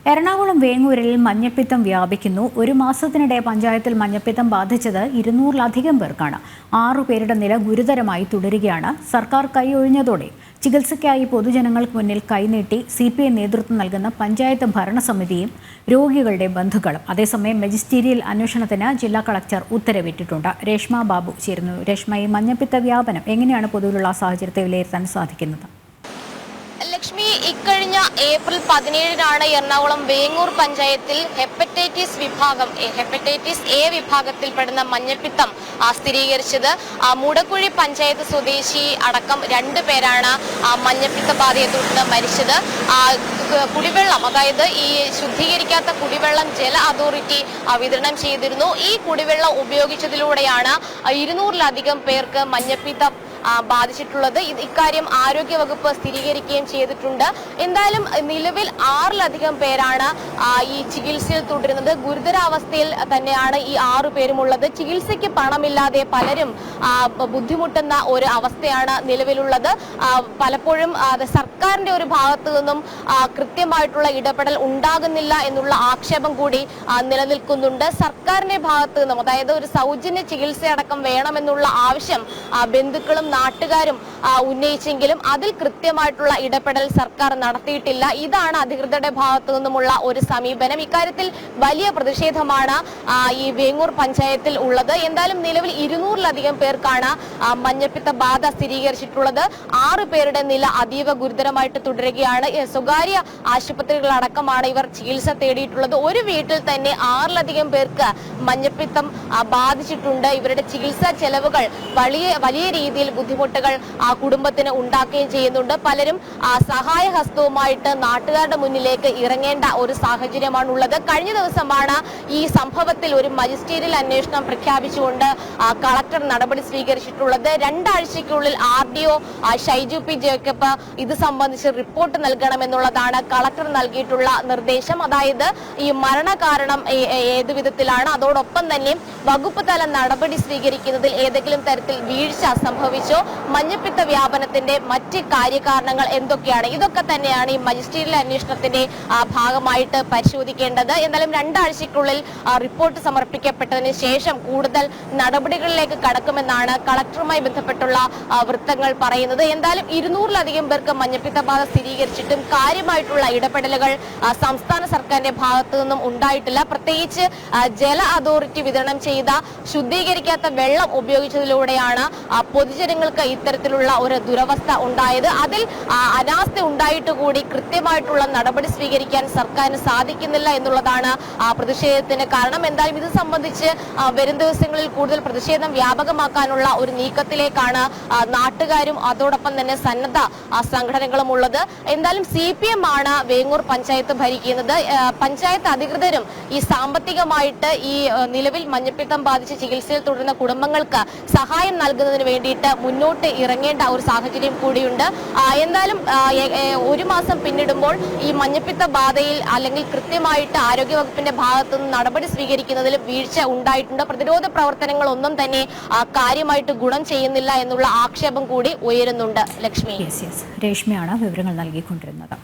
എറണാകുളം വേങ്ങൂരിൽ മഞ്ഞപ്പിത്തം വ്യാപിക്കുന്നു. ഒരു മാസത്തിനിടെ പഞ്ചായത്തിൽ മഞ്ഞപ്പിത്തം ബാധിച്ചത് 200-ലധികം പേർക്കാണ്. 6 പേരുടെ നില ഗുരുതരമായി തുടരുകയാണ്. സർക്കാർ കൈയൊഴിഞ്ഞതോടെ ചികിത്സയ്ക്കായി പൊതുജനങ്ങൾക്ക് മുന്നിൽ കൈനീട്ടി CPI നേതൃത്വം നൽകുന്ന പഞ്ചായത്ത് ഭരണസമിതിയും രോഗികളുടെ ബന്ധുക്കളും. അതേസമയം മജിസ്റ്റീരിയൽ അന്വേഷണത്തിന് ജില്ലാ കളക്ടർ ഉത്തരവിട്ടിട്ടുണ്ട്. രേഷ്മ ബാബു ചേരുന്നു. രേഷ്മ, ഈ മഞ്ഞപ്പിത്ത വ്യാപനം എങ്ങനെയാണ് പൊതുവിലുള്ള സാഹചര്യത്തെ വിലയിരുത്താൻ സാധിക്കുന്നത്? ലക്ഷ്മി, ഇക്കഴിഞ്ഞ ഏപ്രിൽ 17-നാണ് എറണാകുളം വേങ്ങൂർ പഞ്ചായത്തിൽ ഹെപ്പറ്റൈറ്റിസ് എ വിഭാഗത്തിൽപ്പെടുന്ന മഞ്ഞപ്പിത്തം സ്ഥിരീകരിച്ചത്. മൂടക്കുഴി പഞ്ചായത്ത് സ്വദേശി അടക്കം 2 പേരാണ് മഞ്ഞപ്പിത്ത ബാധയെ തുടർന്ന് മരിച്ചത്. കുടിവെള്ളം, അതായത് ഈ ശുദ്ധീകരിക്കാത്ത കുടിവെള്ളം ജല അതോറിറ്റി വിതരണം ചെയ്തിരുന്നു. ഈ കുടിവെള്ളം ഉപയോഗിച്ചതിലൂടെയാണ് 200-ലധികം പേർക്ക് മഞ്ഞപ്പിത്തം ബാധിച്ചിട്ടുള്ളത്. ഇക്കാര്യം ആരോഗ്യവകുപ്പ് സ്ഥിരീകരിക്കുകയും ചെയ്തിട്ടുണ്ട്. എന്തായാലും നിലവിൽ 6-ലധികം പേരാണ് ഈ ചികിത്സയിൽ തുടരുന്നത്. ഗുരുതരാവസ്ഥയിൽ തന്നെയാണ് ഈ 6 പേരും ഉള്ളത്. ചികിത്സയ്ക്ക് പണമില്ലാതെ പലരും ബുദ്ധിമുട്ടുന്ന ഒരു അവസ്ഥയാണ് നിലവിലുള്ളത്. പലപ്പോഴും സർക്കാരിന്റെ ഒരു ഭാഗത്തു നിന്നും കൃത്യമായിട്ടുള്ള ഇടപെടൽ ഉണ്ടാകുന്നില്ല എന്നുള്ള ആക്ഷേപം കൂടി നിലനിൽക്കുന്നുണ്ട്. സർക്കാരിന്റെ ഭാഗത്തു നിന്നും, അതായത് ഒരു സൗജന്യ ചികിത്സയടക്കം വേണമെന്നുള്ള ആവശ്യം ബന്ധുക്കളും നാട്ടുകാരും ഉന്നയിച്ചെങ്കിലും അതിൽ കൃത്യമായിട്ടുള്ള ഇടപെടൽ സർക്കാർ നടത്തിയിട്ടില്ല. ഇതാണ് അധികൃതരുടെ ഭാഗത്തു നിന്നുമുള്ള ഒരു സമീപനം. ഇക്കാര്യത്തിൽ വലിയ പ്രതിഷേധമാണ് ഈ വേങ്ങൂർ പഞ്ചായത്തിൽ ഉള്ളത്. എന്തായാലും നിലവിൽ 200-ലധികം പേർക്കാണ് മഞ്ഞപ്പിത്ത ബാധ സ്ഥിരീകരിച്ചിട്ടുള്ളത്. 6 പേരുടെ നില അതീവ ഗുരുതരമായിട്ട് തുടരുകയാണ്. സ്വകാര്യ ആശുപത്രികളടക്കമാണ് ഇവർ ചികിത്സ തേടിയിട്ടുള്ളത്. ഒരു വീട്ടിൽ തന്നെ 6-ലധികം പേർക്ക് മഞ്ഞപ്പിത്തം ബാധിച്ചിട്ടുണ്ട്. ഇവരുടെ ചികിത്സാ ചെലവുകൾ വലിയ രീതിയിൽ ബുദ്ധിമുട്ടുകൾ കുടുംബത്തിന് ഉണ്ടാക്കുകയും ചെയ്യുന്നുണ്ട്. പലരും സഹായഹസ്തവുമായിട്ട് നാട്ടുകാരുടെ മുന്നിലേക്ക് ഇറങ്ങേണ്ട ഒരു സാഹചര്യമാണുള്ളത്. കഴിഞ്ഞ ദിവസമാണ് ഈ സംഭവത്തിൽ ഒരു മജിസ്റ്റീരിയൽ അന്വേഷണം പ്രഖ്യാപിച്ചുകൊണ്ട് കളക്ടർ നടപടി സ്വീകരിച്ചിട്ടുള്ളത്. 2 ആഴ്ചയ്ക്കുള്ളിൽ RDO ഷൈജു പി ജേക്കബ് ഇത് സംബന്ധിച്ച് റിപ്പോർട്ട് നൽകണമെന്നുള്ളതാണ് കളക്ടർ നൽകിയിട്ടുള്ള നിർദ്ദേശം. അതായത് ഈ മരണകാരണം ഏതു വിധത്തിലാണ്, അതോടൊപ്പം തന്നെ വകുപ്പ് തല നടപടി സ്വീകരിക്കുന്നതിൽ ഏതെങ്കിലും തരത്തിൽ വീഴ്ച സംഭവിച്ചോ, മഞ്ഞപ്പിത്ത വ്യാപനത്തിന്റെ മറ്റ് കാര്യകാരണങ്ങൾ എന്തൊക്കെയാണ്, ഇതൊക്കെ തന്നെയാണ് ഈ മജിസ്റ്റീരിയൽ അന്വേഷണത്തിന്റെ ഭാഗമായിട്ട് പരിശോധിക്കേണ്ടത്. എന്നാലും 2 ആഴ്ചയ്ക്കുള്ളിൽ റിപ്പോർട്ട് സമർപ്പിക്കപ്പെട്ടതിന് ശേഷം കൂടുതൽ നടപടികളിലേക്ക് കടക്കുമെന്നാണ് കളക്ടറുമായി ബന്ധപ്പെട്ടുള്ള വൃത്തങ്ങൾ പറയുന്നത്. എന്തായാലും 200-ലധികം പേർക്ക് മഞ്ഞപ്പിത്ത ബാധ സ്ഥിരീകരിച്ചിട്ടും കാര്യമായിട്ടുള്ള ഇടപെടലുകൾ സംസ്ഥാന സർക്കാരിന്റെ ഭാഗത്തു നിന്നും ഉണ്ടായിട്ടില്ല. പ്രത്യേകിച്ച് ജല അതോറിറ്റി വിതരണം ചെയ്ത ശുദ്ധീകരിക്കാത്ത വെള്ളം ഉപയോഗിച്ചതിലൂടെയാണ് പൊതുജനങ്ങൾക്ക് ഇത്തരത്തിലുള്ള ഒരു ദുരവസ്ഥ ഉണ്ടായത്. അതിൽ അനാസ്ഥ ഉണ്ടായിട്ട് കൂടി കൃത്യമായിട്ടുള്ള നടപടി സ്വീകരിക്കാൻ സർക്കാരിന് സാധിക്കുന്നില്ല എന്നുള്ളതാണ് പ്രതിഷേധത്തിന് കാരണം. എന്തായാലും ഇത് സംബന്ധിച്ച് വരും ദിവസങ്ങളിൽ കൂടുതൽ പ്രതിഷേധം വ്യാപകമാക്കാനുള്ള ഒരു നീക്കത്തിലേക്കാണ് നാട്ടുകാരും അതോടൊപ്പം തന്നെ സന്നദ്ധ സംഘടനകളും ഉള്ളത്. എന്തായാലും CPM ആണ് വേങ്ങൂർ പഞ്ചായത്ത് ഭരിക്കുന്നത്. പഞ്ചായത്ത് അധികൃതരും ഈ സാമ്പത്തികമായിട്ട് ഈ നിലവിൽ മഞ്ഞപ്പിത്തം ബാധിച്ച് ചികിത്സയിൽ തുടരുന്ന കുടുംബങ്ങൾക്ക് സഹായം നൽകുന്നതിന് വേണ്ടിയിട്ട് മുന്നോട്ട് ഇറങ്ങേണ്ട ഒരു സാഹചര്യം കൂടിയുണ്ട്. എന്തായാലും 1 മാസം പിന്നിടുമ്പോൾ ഈ മഞ്ഞപ്പിത്ത ബാധയിൽ അല്ലെങ്കിൽ കൃത്യമായിട്ട് ആരോഗ്യവകുപ്പിന്റെ ഭാഗത്തുനിന്ന് നടപടി സ്വീകരിക്കുന്നതിൽ വീഴ്ച ഉണ്ടായിട്ടുണ്ട്. പ്രതിരോധ പ്രവർത്തനങ്ങൾ ഒന്നും തന്നെ കാര്യമായിട്ട് ഗുണം ചെയ്യുന്നില്ല എന്നുള്ള ആക്ഷേപം കൂടി ഉയരുന്നുണ്ട്. ലക്ഷ്മി, രേഷ്മയാണ് വിവരങ്ങൾ നൽകിക്കൊണ്ടിരുന്നത്.